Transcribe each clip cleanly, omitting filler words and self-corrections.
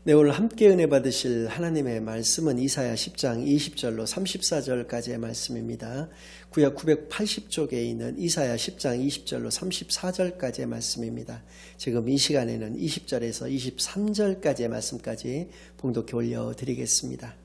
네, 오늘 함께 은혜 받으실 하나님의 말씀은 이사야 10장 20절로 34절까지의 말씀입니다. 구약 980쪽에 있는 이사야 10장 20절로 34절까지의 말씀입니다. 지금 이 시간에는 20절에서 23절까지의 말씀까지 봉독해 올려드리겠습니다.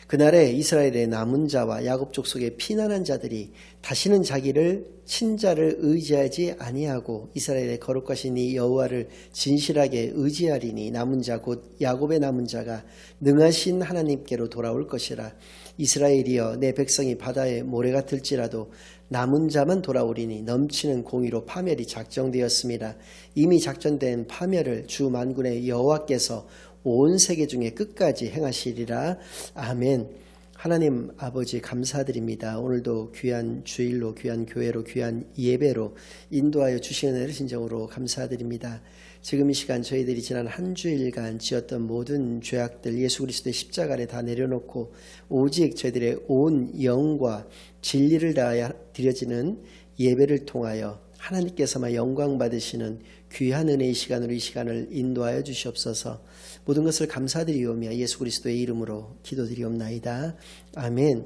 그날에 이스라엘의 남은 자와 야곱 족속의 피난한 자들이 다시는 자기를 친자를 의지하지 아니하고 이스라엘의 거룩하신 이 여호와를 진실하게 의지하리니 남은 자 곧 야곱의 남은 자가 능하신 하나님께로 돌아올 것이라. 이스라엘이여 내 백성이 바다의 모래 같을지라도 남은 자만 돌아오리니 넘치는 공의로 파멸이 작정되었습니다. 이미 작전된 파멸을 주 만군의 여호와께서 온 세계 중에 끝까지 행하시리라. 아멘. 하나님 아버지 감사드립니다. 오늘도 귀한 주일로, 귀한 교회로, 귀한 예배로 인도하여 주시는 은혜를 진정으로 감사드립니다. 지금 이 시간 저희들이 지난 한 주일간 지었던 모든 죄악들 예수 그리스도의 십자가 아래 다 내려놓고 오직 저희들의 온 영과 진리를 다하여 드려지는 예배를 통하여 하나님께서만 영광 받으시는 귀한 은혜의 시간으로 이 시간을 인도하여 주시옵소서. 모든 것을 감사드리오며 예수 그리스도의 이름으로 기도드리옵나이다. 아멘.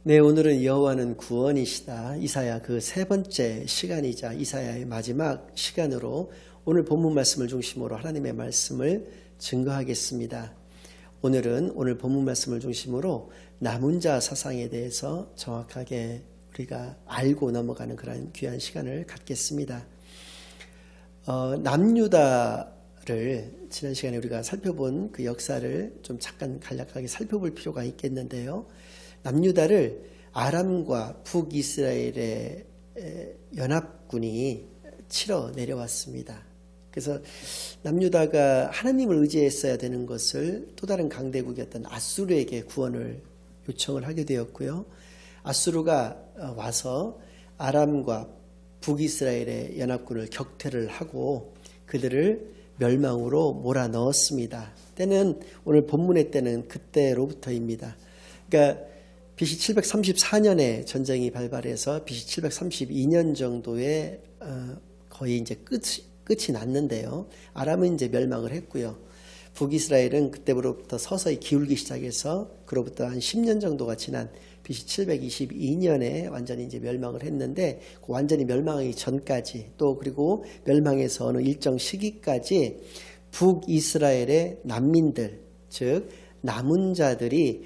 네, 오늘은 여호와는 구원이시다. 이사야 그 세 번째 시간이자 이사야의 마지막 시간으로 오늘 본문 말씀을 중심으로 하나님의 말씀을 증거하겠습니다. 오늘은 오늘 본문 말씀을 중심으로 남은 자 사상에 대해서 정확하게 우리가 알고 넘어가는 그런 귀한 시간을 갖겠습니다. 남유다를 지난 시간에 우리가 살펴본 그 역사를 좀 잠깐 간략하게 살펴볼 필요가 있겠는데요. 남유다를 아람과 북이스라엘의 연합군이 치러 내려왔습니다. 그래서 남유다가 하나님을 의지했어야 되는 것을 또 다른 강대국이었던 아수르에게 구원을 요청을 하게 되었고요. 아수르가 와서 아람과 북이스라엘의 연합군을 격퇴를 하고 그들을 멸망으로 몰아넣었습니다. 때는 오늘 본문의 때는 그때로부터입니다. 그러니까 BC 734년에 전쟁이 발발해서 BC 732년 정도에 거의 이제 끝이 났는데요. 아람은 이제 멸망을 했고요. 북이스라엘은 그때부터 서서히 기울기 시작해서 그로부터 한 10년 정도가 지난 BC 722년에 완전히 이제 멸망을 했는데 그 완전히 멸망하기 전까지 또 그리고 멸망해서 어느 일정 시기까지 북이스라엘의 난민들 즉 남은 자들이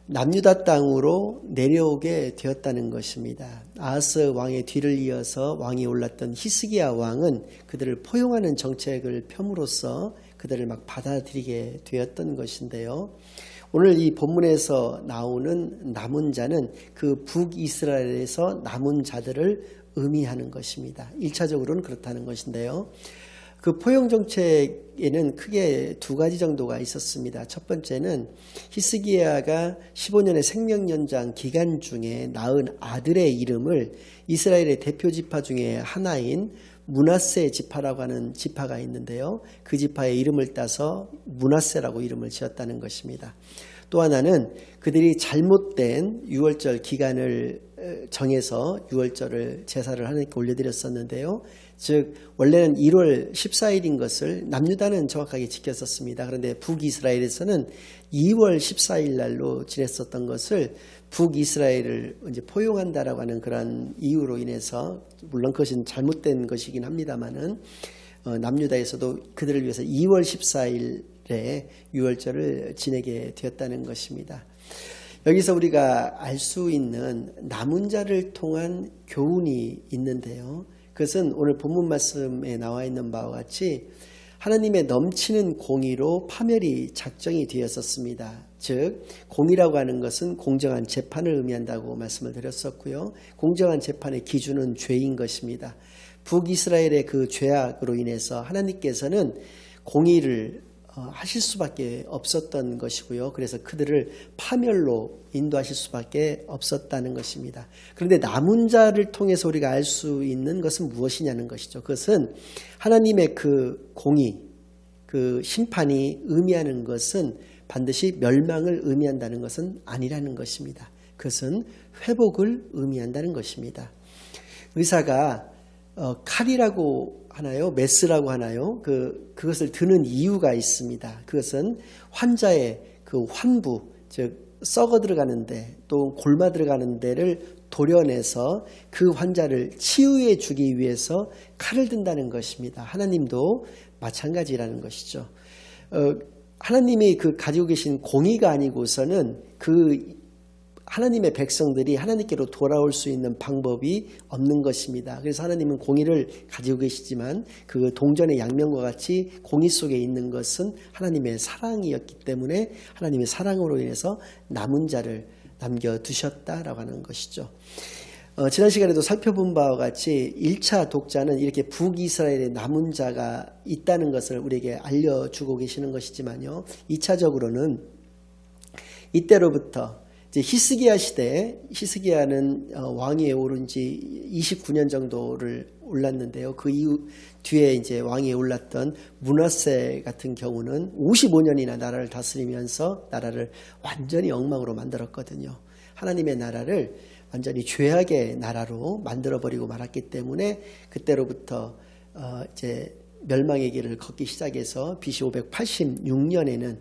남유다 땅으로 내려오게 되었다는 것입니다. 아하스 왕의 뒤를 이어서 왕이 올랐던 히스기야 왕은 그들을 포용하는 정책을 펴므로써 그들을 막 받아들이게 되었던 것인데요. 오늘 이 본문에서 나오는 남은 자는 그 북이스라엘에서 남은 자들을 의미하는 것입니다. 1차적으로는 그렇다는 것인데요. 그 포용 정책에는 크게 두 가지 정도가 있었습니다. 첫 번째는 히스기야가 15년의 생명연장 기간 중에 낳은 아들의 이름을 이스라엘의 대표 지파 중에 하나인 므낫세 지파라고 하는 지파가 있는데요. 그 지파의 이름을 따서 므낫세라고 이름을 지었다는 것입니다. 또 하나는 그들이 잘못된 유월절 기간을 정해서 유월절을 제사를 하나님께 올려드렸었는데요. 즉 원래는 1월 14일인 것을 남유다는 정확하게 지켰었습니다. 그런데 북이스라엘에서는 2월 14일 날로 지냈었던 것을 북이스라엘을 이제 포용한다라고 하는 그런 이유로 인해서 물론 그것은 잘못된 것이긴 합니다만은 남유다에서도 그들을 위해서 2월 14일에 유월절을 지내게 되었다는 것입니다. 여기서 우리가 알 수 있는 남은 자를 통한 교훈이 있는데요. 그것은 오늘 본문 말씀에 나와 있는 바와 같이 하나님의 넘치는 공의로 파멸이 작정이 되었었습니다. 즉 공의라고 하는 것은 공정한 재판을 의미한다고 말씀을 드렸었고요. 공정한 재판의 기준은 죄인 것입니다. 북이스라엘의 그 죄악으로 인해서 하나님께서는 공의를 하실 수밖에 없었던 것이고요. 그래서 그들을 파멸로 인도하실 수밖에 없었다는 것입니다. 그런데 남은 자를 통해서 우리가 알 수 있는 것은 무엇이냐는 것이죠. 그것은 하나님의 그 공의, 그 심판이 의미하는 것은 반드시 멸망을 의미한다는 것은 아니라는 것입니다. 그것은 회복을 의미한다는 것입니다. 의사가 칼이라고 하나요? 메스라고 하나요? 그것을 드는 이유가 있습니다. 그것은 환자의 그 환부, 즉 썩어 들어가는데 또 골마 들어가는 데를 도려내서 그 환자를 치유해 주기 위해서 칼을 든다는 것입니다. 하나님도 마찬가지라는 것이죠. 하나님이 가지고 계신 공의가 아니고서는 하나님의 백성들이 하나님께로 돌아올 수 있는 방법이 없는 것입니다. 그래서 하나님은 공의를 가지고 계시지만 그 동전의 양면과 같이 공의 속에 있는 것은 하나님의 사랑이었기 때문에 하나님의 사랑으로 인해서 남은 자를 남겨두셨다라고 하는 것이죠. 지난 시간에도 살펴본 바와 같이 1차 독자는 이렇게 북이스라엘의 남은 자가 있다는 것을 우리에게 알려주고 계시는 것이지만요. 2차적으로는 이때로부터 이제 히스기야 시대에, 히스기야는 왕위에 오른 지 29년 정도를 올랐는데요. 그 이후 뒤에 이제 왕위에 올랐던 므낫세 같은 경우는 55년이나 나라를 다스리면서 나라를 완전히 엉망으로 만들었거든요. 하나님의 나라를 완전히 죄악의 나라로 만들어버리고 말았기 때문에 그때로부터 이제 멸망의 길을 걷기 시작해서 BC 586년에는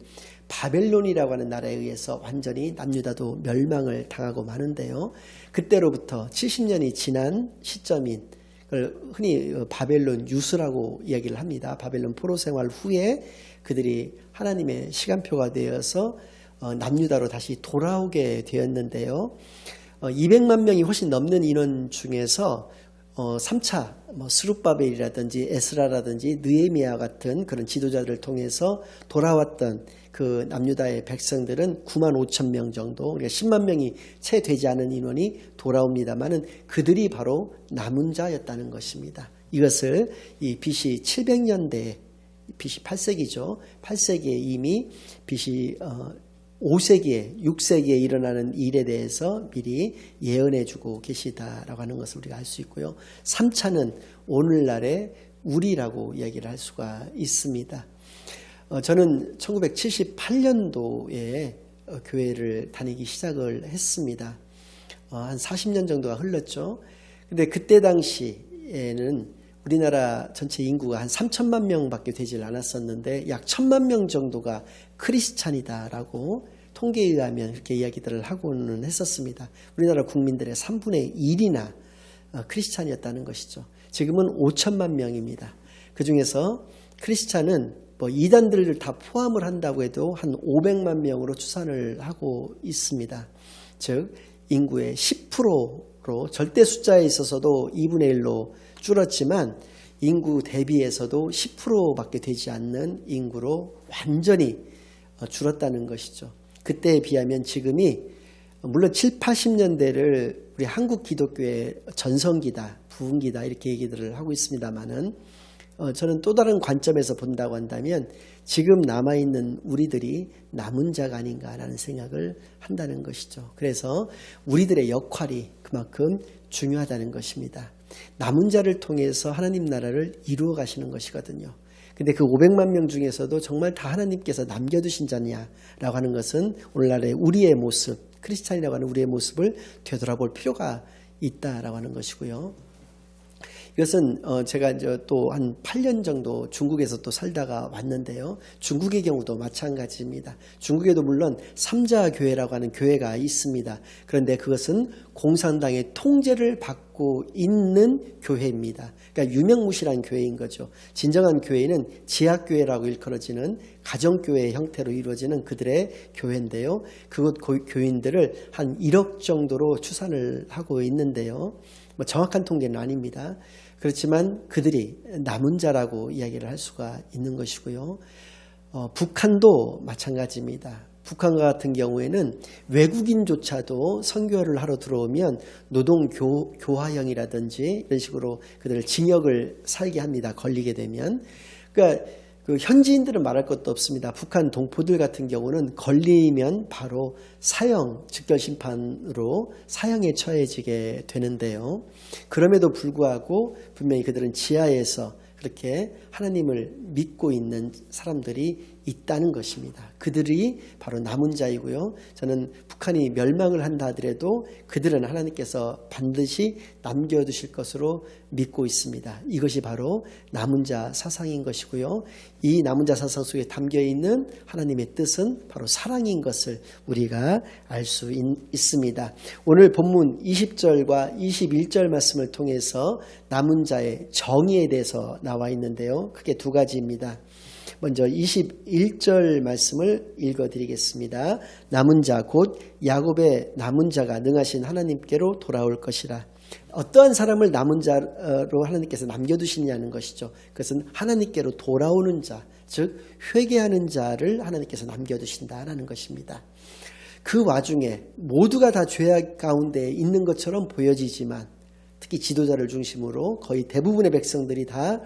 바벨론이라고 하는 나라에 의해서 완전히 남유다도 멸망을 당하고 마는데요. 그때로부터 70년이 지난 시점인 걸 흔히 바벨론 유수라고 이야기를 합니다. 바벨론 포로 생활 후에 그들이 하나님의 시간표가 되어서 남유다로 다시 돌아오게 되었는데요. 200만 명이 훨씬 넘는 인원 중에서 3차 스룹바벨이라든지 에스라라든지 느헤미야 같은 그런 지도자들을 통해서 돌아왔던 그 남유다의 백성들은 9만 5천 명 정도, 그러니까 10만 명이 채 되지 않은 인원이 돌아옵니다만은 그들이 바로 남은 자였다는 것입니다. 이것을 이 BC 700년대, BC 8세기죠. 8세기에 이미 BC 5세기에 6세기에 일어나는 일에 대해서 미리 예언해주고 계시다라고 하는 것을 우리가 알 수 있고요. 3차는 오늘날의 우리라고 이야기를 할 수가 있습니다. 저는 1978년도에 교회를 다니기 시작을 했습니다. 한 40년 정도가 흘렀죠. 근데 그때 당시에는 우리나라 전체 인구가 한 3천만 명밖에 되질 않았었는데 약 1,000만 명 정도가 크리스찬이다라고 통계에 의하면 그렇게 이야기들을 하고는 했었습니다. 우리나라 국민들의 3분의 1이나 크리스찬이었다는 것이죠. 지금은 5천만 명입니다. 그 중에서 크리스찬은 이단들을 다 포함을 한다고 해도 한 500만 명으로 추산을 하고 있습니다. 즉 인구의 10%로 절대 숫자에 있어서도 2분의 1로 줄었지만 인구 대비해서도 10%밖에 되지 않는 인구로 완전히 줄었다는 것이죠. 그때에 비하면 지금이 물론 7, 80년대를 우리 한국 기독교의 전성기다, 부흥기다 이렇게 얘기들을 하고 있습니다만은 저는 또 다른 관점에서 본다고 한다면 지금 남아있는 우리들이 남은 자가 아닌가라는 생각을 한다는 것이죠. 그래서 우리들의 역할이 그만큼 중요하다는 것입니다. 남은 자를 통해서 하나님 나라를 이루어 가시는 것이거든요. 근데 그 500만 명 중에서도 정말 다 하나님께서 남겨두신 자냐라고 하는 것은 오늘날의 우리의 모습, 크리스찬이라고 하는 우리의 모습을 되돌아볼 필요가 있다라고 하는 것이고요. 이것은 제가 이제 또 한 8년 정도 중국에서 또 살다가 왔는데요. 중국의 경우도 마찬가지입니다. 중국에도 물론 삼자교회라고 하는 교회가 있습니다. 그런데 그것은 공산당의 통제를 받고 있는 교회입니다. 그러니까 유명무실한 교회인 거죠. 진정한 교회는 지하교회라고 일컬어지는 가정교회 형태로 이루어지는 그들의 교회인데요. 그곳 교인들을 한 1억 정도로 추산을 하고 있는데요. 정확한 통계는 아닙니다. 그렇지만 그들이 남은 자라고 이야기를 할 수가 있는 것이고요. 북한도 마찬가지입니다. 북한과 같은 경우에는 외국인조차도 선교를 하러 들어오면 노동교화형이라든지 이런 식으로 그들을 징역을 살게 합니다. 걸리게 되면. 그러니까 그 현지인들은 말할 것도 없습니다. 북한 동포들 같은 경우는 걸리면 바로 사형, 즉결심판으로 사형에 처해지게 되는데요. 그럼에도 불구하고 분명히 그들은 지하에서 그렇게 하나님을 믿고 있는 사람들이 있다는 것입니다. 그들이 바로 남은 자이고요. 저는 북한이 멸망을 한다 하더라도 그들은 하나님께서 반드시 남겨두실 것으로 믿고 있습니다. 이것이 바로 남은 자 사상인 것이고요. 이 남은 자 사상 속에 담겨있는 하나님의 뜻은 바로 사랑인 것을 우리가 알 수 있습니다. 오늘 본문 20절과 21절 말씀을 통해서 남은 자의 정의에 대해서 나와 있는데요. 크게 두 가지입니다. 먼저 21절 말씀을 읽어드리겠습니다. 남은 자 곧 야곱의 남은 자가 능하신 하나님께로 돌아올 것이라. 어떠한 사람을 남은 자로 하나님께서 남겨두시냐는 것이죠. 그것은 하나님께로 돌아오는 자, 즉 회개하는 자를 하나님께서 남겨두신다라는 것입니다. 그 와중에 모두가 다 죄악 가운데 있는 것처럼 보여지지만 특히 지도자를 중심으로 거의 대부분의 백성들이 다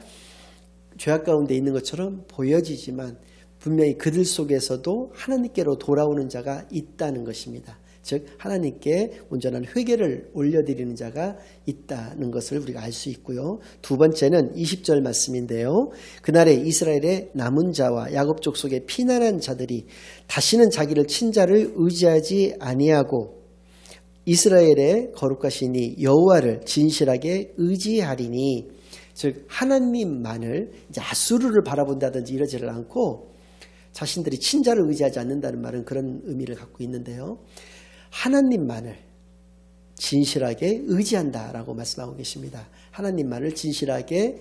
죄악 가운데 있는 것처럼 보여지지만 분명히 그들 속에서도 하나님께로 돌아오는 자가 있다는 것입니다. 즉 하나님께 온전한 회개를 올려드리는 자가 있다는 것을 우리가 알 수 있고요. 두 번째는 20절 말씀인데요. 그날에 이스라엘의 남은 자와 야곱 족속의 피난한 자들이 다시는 자기를 친자를 의지하지 아니하고 이스라엘의 거룩하신 이 여호와를 진실하게 의지하리니, 즉 하나님만을 이제 아수르를 바라본다든지 이러지를 않고 자신들이 친자를 의지하지 않는다는 말은 그런 의미를 갖고 있는데요. 하나님만을 진실하게 의지한다라고 말씀하고 계십니다. 하나님만을 진실하게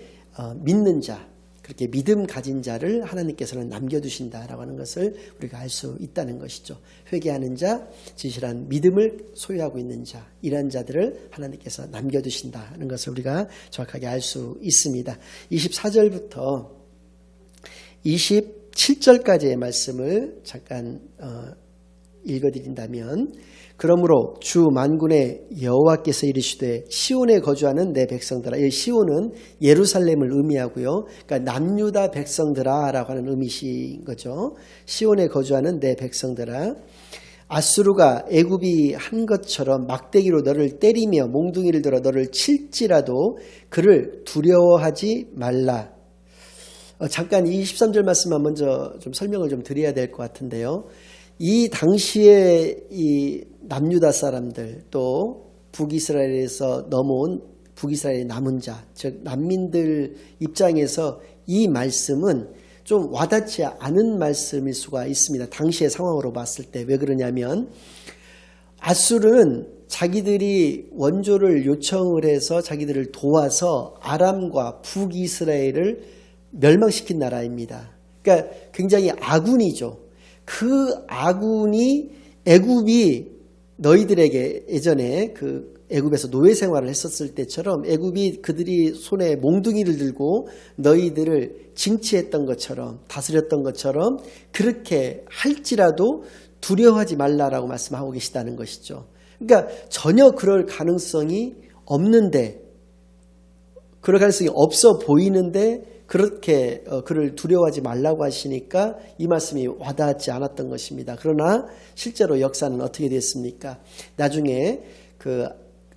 믿는 자, 그렇게 믿음 가진 자를 하나님께서는 남겨두신다라고 하는 것을 우리가 알 수 있다는 것이죠. 회개하는 자, 진실한 믿음을 소유하고 있는 자, 이런 자들을 하나님께서 남겨두신다는 것을 우리가 정확하게 알 수 있습니다. 24절부터 27절까지의 말씀을 잠깐 읽어드린다면, 그러므로 주 만군의 여호와께서 이르시되 시온에 거주하는 내 백성들아. 이 시온은 예루살렘을 의미하고요. 그러니까 남유다 백성들아 라고 하는 의미인 거죠. 시온에 거주하는 내 백성들아, 아수르가 애굽이 한 것처럼 막대기로 너를 때리며 몽둥이를 들어 너를 칠지라도 그를 두려워하지 말라. 잠깐 이 13절 말씀만 먼저 좀 설명을 좀 드려야 될 것 같은데요. 이 당시에 이 남유다 사람들, 또 북이스라엘에서 넘어온 북이스라엘의 남은 자, 즉 난민들 입장에서 이 말씀은 좀 와닿지 않은 말씀일 수가 있습니다. 당시의 상황으로 봤을 때. 왜 그러냐면 아수르는 자기들이 원조를 요청을 해서 자기들을 도와서 아람과 북이스라엘을 멸망시킨 나라입니다. 그러니까 굉장히 아군이죠. 그 아군이 애굽이 너희들에게 예전에 그 애굽에서 노예 생활을 했었을 때처럼 애굽이 그들이 손에 몽둥이를 들고 너희들을 징치했던 것처럼 다스렸던 것처럼 그렇게 할지라도 두려워하지 말라라고 말씀하고 계시다는 것이죠. 그러니까 전혀 그럴 가능성이 없는데, 그럴 가능성이 없어 보이는데 그렇게 그를 두려워하지 말라고 하시니까 이 말씀이 와닿지 않았던 것입니다. 그러나 실제로 역사는 어떻게 됐습니까? 나중에 그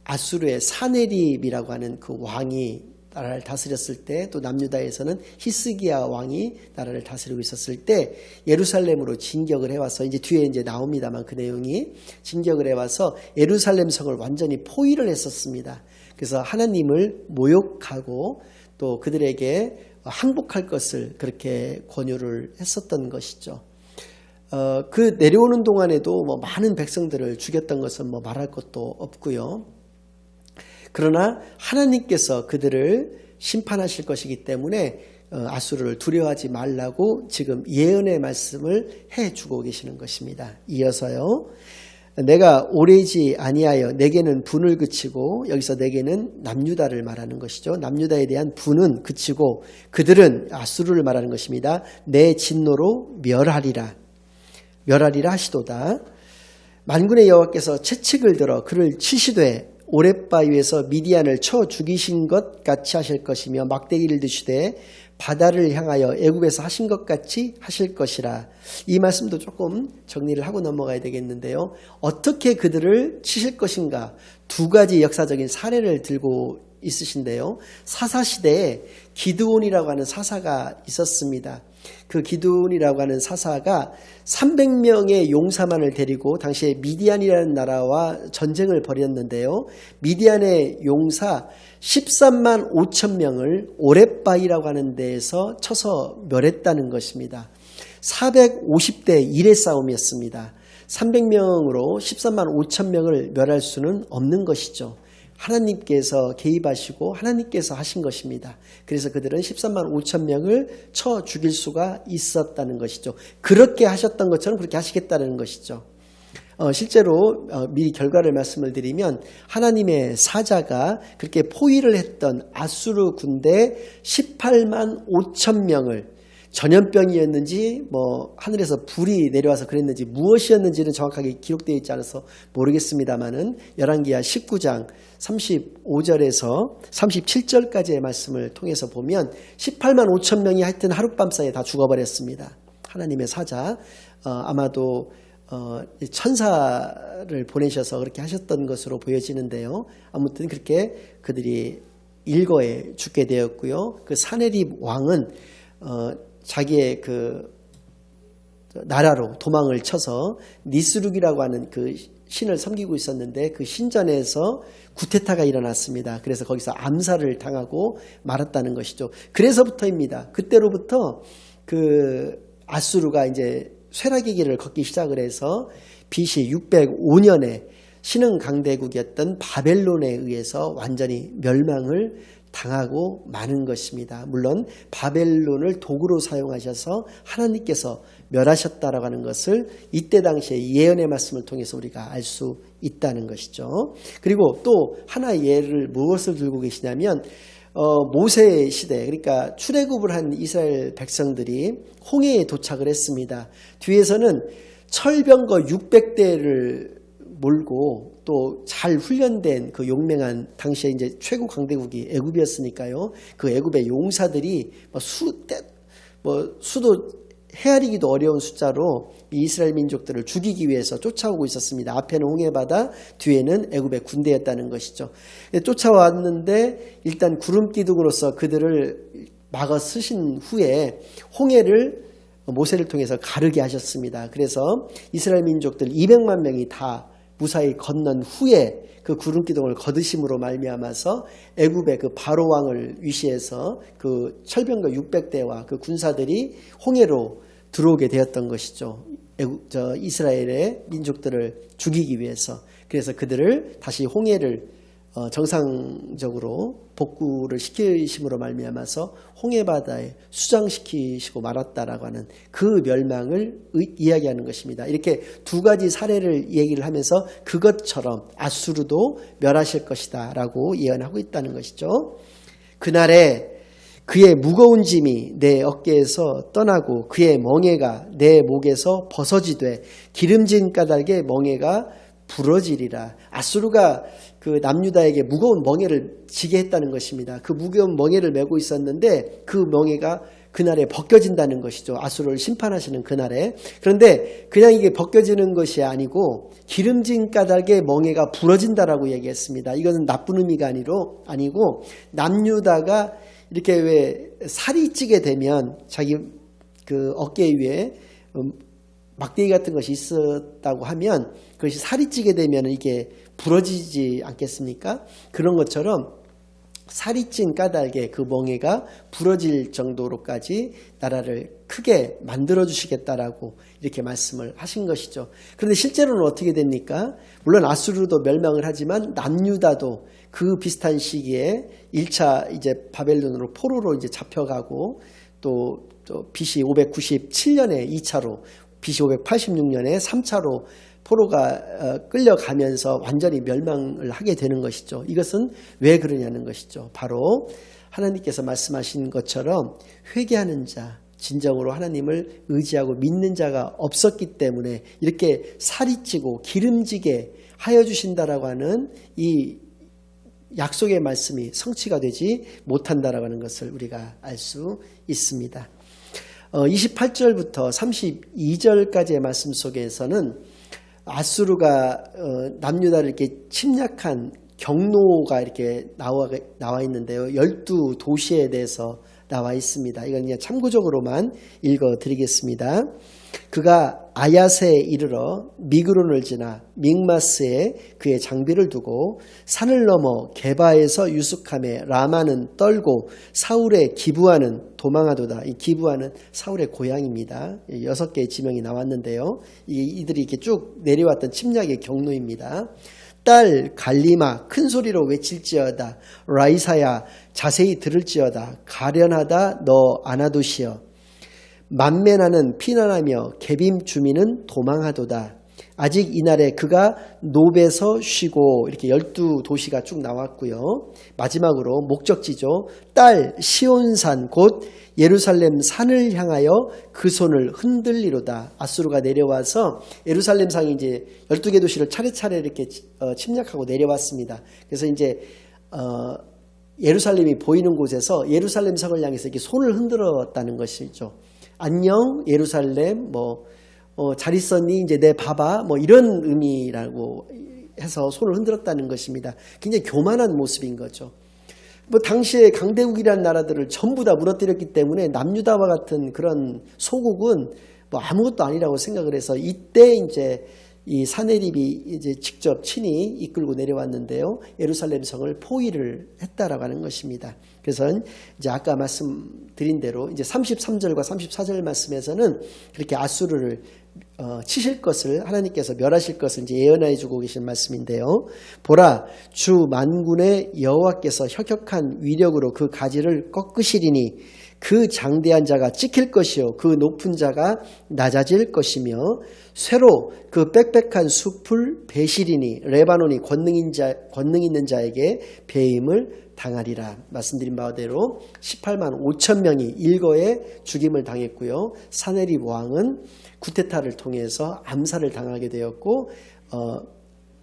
아수르의 사네립이라고 하는 그 왕이 나라를 다스렸을 때, 또 남유다에서는 히스기야 왕이 나라를 다스리고 있었을 때 예루살렘으로 진격을 해와서, 이제 뒤에 이제 나옵니다만 그 내용이, 진격을 해와서 예루살렘 성을 완전히 포위를 했었습니다. 그래서 하나님을 모욕하고 또 그들에게 항복할 것을 그렇게 권유를 했었던 것이죠. 그 내려오는 동안에도 뭐 많은 백성들을 죽였던 것은 뭐 말할 것도 없고요. 그러나 하나님께서 그들을 심판하실 것이기 때문에 아수르를 두려워하지 말라고 지금 예언의 말씀을 해주고 계시는 것입니다. 이어서요. 내가 오래지 아니하여 내게는 분을 그치고, 여기서 내게는 남유다를 말하는 것이죠. 남유다에 대한 분은 그치고 그들은 아수르를 말하는 것입니다. 내 진노로 멸하리라 하시도다. 만군의 여호와께서 채찍을 들어 그를 치시되 오랫바위에서 미디안을 쳐 죽이신 것 같이 하실 것이며 막대기를 드시되 바다를 향하여 애굽에서 하신 것 같이 하실 것이라. 이 말씀도 조금 정리를 하고 넘어가야 되겠는데요. 어떻게 그들을 치실 것인가, 두 가지 역사적인 사례를 들고 있으신데요. 사사시대에 기드온이라고 하는 사사가 있었습니다. 그 기드온이라고 하는 사사가 300명의 용사만을 데리고 당시에 미디안이라는 나라와 전쟁을 벌였는데요. 미디안의 용사 13만 5천 명을 오렛바이라고 하는 데에서 쳐서 멸했다는 것입니다. 450대 1의 싸움이었습니다. 300명으로 13만 5천 명을 멸할 수는 없는 것이죠. 하나님께서 개입하시고 하나님께서 하신 것입니다. 그래서 그들은 13만 5천 명을 쳐 죽일 수가 있었다는 것이죠. 그렇게 하셨던 것처럼 그렇게 하시겠다는 것이죠. 실제로 미리 결과를 말씀을 드리면 하나님의 사자가 그렇게 포위를 했던 아수르 군대 18만 5천 명을 전염병이었는지 하늘에서 불이 내려와서 그랬는지 무엇이었는지는 정확하게 기록되어 있지 않아서 모르겠습니다만은 열왕기하 19장 35절에서 37절까지의 말씀을 통해서 보면 18만 5천 명이 하여튼 하룻밤 사이에 다 죽어버렸습니다. 하나님의 사자 아마도 천사를 보내셔서 그렇게 하셨던 것으로 보여지는데요. 아무튼 그렇게 그들이 일거에 죽게 되었고요. 그 사네립 왕은 자기의 그 나라로 도망을 쳐서 니스룩이라고 하는 그 신을 섬기고 있었는데 그 신전에서 구테타가 일어났습니다. 그래서 거기서 암살을 당하고 말았다는 것이죠. 그래서부터입니다. 그때로부터 그 아수르가 이제 쇠락의 길을 걷기 시작을 해서 BC 605년에 신흥 강대국이었던 바벨론에 의해서 완전히 멸망을 당하고 마는 것입니다. 물론 바벨론을 도구로 사용하셔서 하나님께서 멸하셨다라고 하는 것을 이때 당시에 예언의 말씀을 통해서 우리가 알 수 있다는 것이죠. 그리고 또 하나의 예를 무엇을 들고 계시냐면 모세 시대, 그러니까 출애굽을 한 이스라엘 백성들이 홍해에 도착을 했습니다. 뒤에서는 철병거 600대를 몰고 또 잘 훈련된 그 용맹한 당시에 이제 최고 강대국이 애굽이었으니까요. 그 애굽의 용사들이 수도 헤아리기도 어려운 숫자로 이스라엘 민족들을 죽이기 위해서 쫓아오고 있었습니다. 앞에는 홍해바다, 뒤에는 애굽의 군대였다는 것이죠. 쫓아왔는데 일단 구름기둥으로서 그들을 막아 쓰신 후에 홍해를 모세를 통해서 가르게 하셨습니다. 그래서 이스라엘 민족들 200만 명이 다 무사히 건넌 후에 그 구름기둥을 거두심으로 말미암아서 애굽의 그 바로 왕을 위시해서 그 철병거 600대와 그 군사들이 홍해로 들어오게 되었던 것이죠. 이스라엘의 민족들을 죽이기 위해서. 그래서 그들을 다시 홍해를 정상적으로 복구를 시키심으로 말미암아서 홍해바다에 수장시키시고 말았다라고 하는 그 멸망을 이야기하는 것입니다. 이렇게 두 가지 사례를 얘기를 하면서 그것처럼 아수르도 멸하실 것이다 라고 예언하고 있다는 것이죠. 그날에 그의 무거운 짐이 내 어깨에서 떠나고 그의 멍에가 내 목에서 벗어지되 기름진 까닭에 멍에가 부러지리라. 아수르가 그 남유다에게 무거운 멍에를 지게 했다는 것입니다. 그 무거운 멍에를 메고 있었는데 그 멍에가 그날에 벗겨진다는 것이죠. 아수르를 심판하시는 그날에. 그런데 그냥 이게 벗겨지는 것이 아니고 기름진 까닭에 멍에가 부러진다라고 얘기했습니다. 이것은 나쁜 의미가 아니고 남유다가 이렇게 왜 살이 찌게 되면 자기 그 어깨 위에 막대기 같은 것이 있었다고 하면 그것이 살이 찌게 되면 이게 부러지지 않겠습니까? 그런 것처럼 살이 찐 까닭에 그 멍에가 부러질 정도로까지 나라를 크게 만들어 주시겠다라고 이렇게 말씀을 하신 것이죠. 그런데 실제로는 어떻게 됩니까? 물론 아수르도 멸망을 하지만 남유다도 그 비슷한 시기에 1차 이제 바벨론으로 포로로 이제 잡혀가고 또 BC 597년에 2차로 BC 586년에 3차로 포로가 끌려가면서 완전히 멸망을 하게 되는 것이죠. 이것은 왜 그러냐는 것이죠. 바로 하나님께서 말씀하신 것처럼 회개하는 자, 진정으로 하나님을 의지하고 믿는 자가 없었기 때문에 이렇게 살이 찌고 기름지게 하여 주신다라고 하는 이 약속의 말씀이 성취가 되지 못한다라고 하는 것을 우리가 알 수 있습니다. 28절부터 32절까지의 말씀 속에서는 아수르가 남유다를 이렇게 침략한 경로가 이렇게 나와 있는데요. 12도시에 대해서 나와 있습니다. 이건 그냥 참고적으로만 읽어드리겠습니다. 그가 아야세에 이르러 미그론을 지나 믹마스에 그의 장비를 두고 산을 넘어 게바에서 유숙함에 라마는 떨고 사울의 기브아는 도망하도다. 이 기브아는 사울의 고향입니다. 6개의 지명이 나왔는데요. 이들이 이렇게 쭉 내려왔던 침략의 경로입니다. 딸 갈리마 큰 소리로 외칠지어다. 라이사야 자세히 들을지어다. 가련하다 너 아나도시여. 만면하는 피난하며 게빔 주민은 도망하도다. 아직 이날에 그가 노베서 쉬고 이렇게 12도시가 쭉 나왔고요. 마지막으로 목적지죠. 딸 시온산 곧 예루살렘 산을 향하여 그 손을 흔들리로다. 아수르가 내려와서 예루살렘 상이 이제 12개 도시를 차례차례 이렇게 침략하고 내려왔습니다. 그래서 이제 예루살렘이 보이는 곳에서 예루살렘 성을 향해서 이렇게 손을 흔들었다는 것이죠. 안녕 예루살렘 잘 있었니 이제 내 봐봐 이런 의미라고 해서 손을 흔들었다는 것입니다. 굉장히 교만한 모습인 거죠. 당시에 강대국이라는 나라들을 전부 다 무너뜨렸기 때문에 남유다와 같은 그런 소국은 아무것도 아니라고 생각을 해서 이때 이제 이 사네립이 이제 직접 친히 이끌고 내려왔는데요. 예루살렘 성을 포위를 했다라고 하는 것입니다. 그래서 이제 아까 말씀드린 대로 이제 33절과 34절 말씀에서는 그렇게 아수르를 치실 것을 하나님께서 멸하실 것을 이제 예언해 주고 계신 말씀인데요. 보라 주 만군의 여호와께서 혁혁한 위력으로 그 가지를 꺾으시리니 그 장대한 자가 찍힐 것이요 그 높은 자가 낮아질 것이며 쇠로 그 빽빽한 숲을 베시리니 레바논이 권능 있는 자에게 배임을 당하리라. 말씀드린 바대로 18만 5천 명이 일거에 죽임을 당했고요. 사네립 왕은 쿠데타를 통해서 암살을 당하게 되었고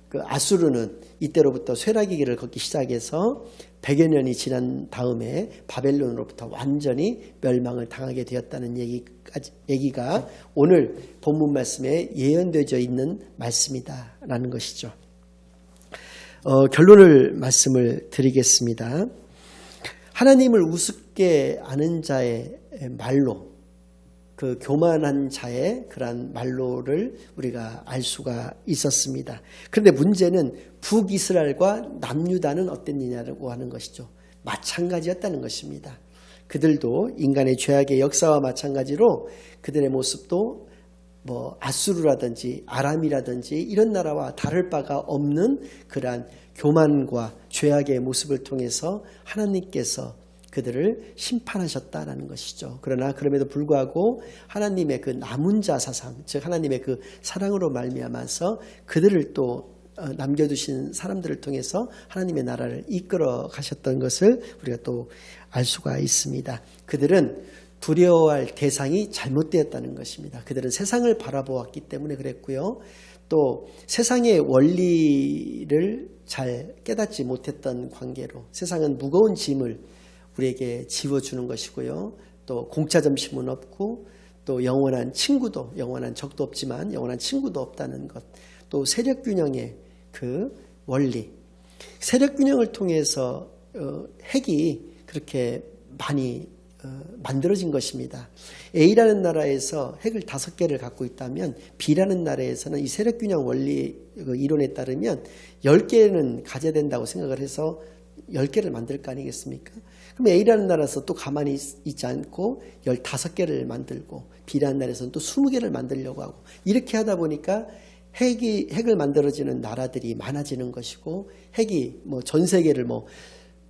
그 아수르는 이때로부터 쇠락의 길을 걷기 시작해서 100여 년이 지난 다음에 바벨론으로부터 완전히 멸망을 당하게 되었다는 얘기가 오늘 본문 말씀에 예언되어 있는 말씀이다라는 것이죠. 결론을 말씀을 드리겠습니다. 하나님을 우습게 아는 자의 말로 그 교만한 자의 그러한 말로를 우리가 알 수가 있었습니다. 그런데 문제는 북이스라엘과 남유다는 어땠느냐고 하는 것이죠. 마찬가지였다는 것입니다. 그들도 인간의 죄악의 역사와 마찬가지로 그들의 모습도 아수르라든지 아람이라든지 이런 나라와 다를 바가 없는 그러한 교만과 죄악의 모습을 통해서 하나님께서 그들을 심판하셨다라는 것이죠. 그러나 그럼에도 불구하고 하나님의 그 남은 자 사상, 즉 하나님의 그 사랑으로 말미암아서 그들을 또 남겨두신 사람들을 통해서 하나님의 나라를 이끌어 가셨던 것을 우리가 또 알 수가 있습니다. 그들은 두려워할 대상이 잘못되었다는 것입니다. 그들은 세상을 바라보았기 때문에 그랬고요. 또 세상의 원리를 잘 깨닫지 못했던 관계로 세상은 무거운 짐을 우리에게 지워주는 것이고요. 또 공짜 점심은 없고 또 영원한 친구도 영원한 적도 없지만 영원한 친구도 없다는 것. 또 세력균형의 그 원리. 세력균형을 통해서 핵이 그렇게 많이 만들어진 것입니다. A라는 나라에서 핵을 5개를 갖고 있다면 B라는 나라에서는 이 세력균형 원리 이론에 따르면 10개는 가져야 된다고 생각을 해서 10개를 만들 거 아니겠습니까? 그럼 A라는 나라에서 또 가만히 있지 않고 15개를 만들고 B라는 나라에서는 또 20개를 만들려고 하고 이렇게 하다 보니까 핵을 만들어지는 나라들이 많아지는 것이고 핵이 전 세계를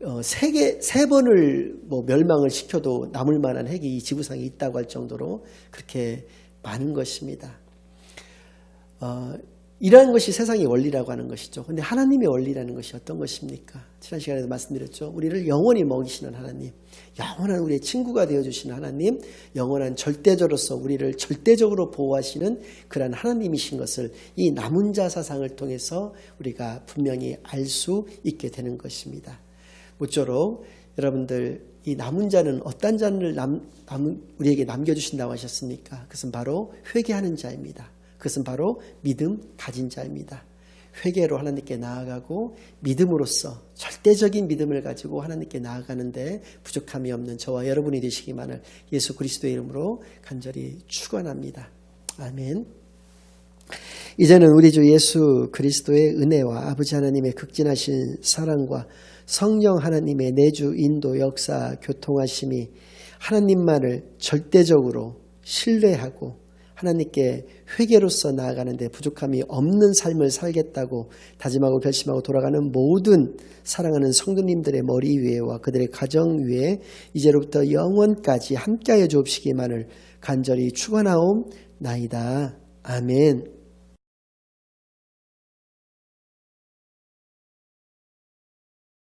3번을 멸망을 시켜도 남을 만한 핵이 이 지구상에 있다고 할 정도로 그렇게 많은 것입니다. 이러한 것이 세상의 원리라고 하는 것이죠. 그런데 하나님의 원리라는 것이 어떤 것입니까? 지난 시간에도 말씀드렸죠. 우리를 영원히 먹이시는 하나님, 영원한 우리의 친구가 되어주시는 하나님, 영원한 절대자로서 우리를 절대적으로 보호하시는 그러한 하나님이신 것을 이 남은 자 사상을 통해서 우리가 분명히 알 수 있게 되는 것입니다. 모쪼록 여러분들 이 남은 자는 어떤 자를 우리에게 남겨주신다고 하셨습니까? 그것은 바로 회개하는 자입니다. 그것은 바로 믿음 가진 자입니다. 회개로 하나님께 나아가고 믿음으로써 절대적인 믿음을 가지고 하나님께 나아가는데 부족함이 없는 저와 여러분이 되시기만을 예수 그리스도의 이름으로 간절히 축원합니다. 아멘. 이제는 우리 주 예수 그리스도의 은혜와 아버지 하나님의 극진하신 사랑과 성령 하나님의 내주 인도 역사 교통하심이 하나님만을 절대적으로 신뢰하고 하나님께 회개로서 나아가는 데 부족함이 없는 삶을 살겠다고 다짐하고 결심하고 돌아가는 모든 사랑하는 성도님들의 머리 위에와 그들의 가정 위에 이제로부터 영원까지 함께하여 주옵시기만을 간절히 축원하옵나이다. 아멘.